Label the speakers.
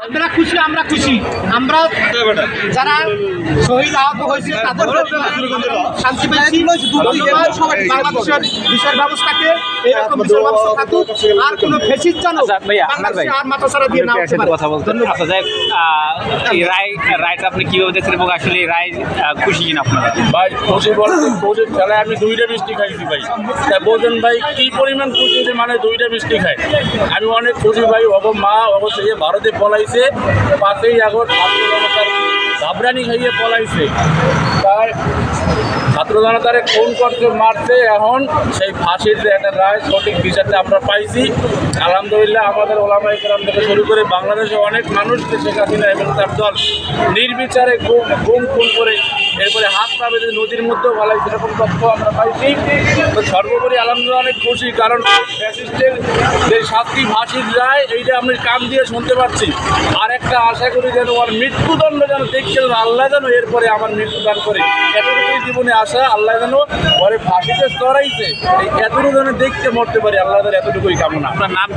Speaker 1: আমরা খুশি, আমরা খুশি। আমরা যারা শহীদ আহত হয়েছে তাদের শান্তি পেয়েছি। বাংলাদেশের বিচার ব্যবস্থাকে এরকম বিচার ব্যবস্থা থাকুক, আর কোনো ফেসিস যেন বাংলাদেশে আর মাথা ছাড়া দিয়ে না উঠতে পারে।
Speaker 2: কথা বলতেন এই রায়টা আপনি কিভাবে দেখছেন এবং আসলে এই রায় খুশি কিনা আপনারা?
Speaker 3: ভাই খুশি বলতে খুশির খেলায় আমি 2টা মিষ্টি খাইছি ভাই। তাই বলছেন ভাই কি পরিমাণ খুশি যে মানে 2টা মিষ্টি খাই। আমি অনেক খুশি ভাই। মা অবশ্যই ভারতে পলাইছে, 5ই আগস্ট ছাত্র জনতার ঘাবরানি খাইয়ে পলাইছে। তাই ছাত্র জনতারে খুন করতে মারছে, এখন সেই ফাঁসির যে একটা রায় সঠিক বিচারটা আমরা পাইছি। আলহামদুলিল্লাহ আমাদের ওলামায়ে কেরাম থেকে শুরু করে বাংলাদেশে অনেক মানুষকে শেখ হাসিনা এবং তার দল নির্বিচারে খুন করে এরপরে হাত পা বেঁধে নদীর মধ্যেও ভালাই, সেরকম তথ্য আমরা পাইছি। তো সর্বোপরি আলহামদুলিল্লাহ অনেক খুশি, কারণ ফ্যাসিস্টের যে 7টি ফাঁসির রায় এইটা আমি কান দিয়ে শুনতে পাচ্ছি। আর একটা আশা করি যেন ওর মৃত্যুদণ্ড যেন দেখছে আল্লাহ যেন এরপরে আমার মৃত্যুদান করে, এতটুকুই জীবনে আশা। আল্লাহ যেন পরে ফাঁসিতে চড়াইছে এই এতটুকু যেন দেখতে মরতে পারি, আল্লাহ যেন এতটুকুই কামনা।
Speaker 2: আপনার নাম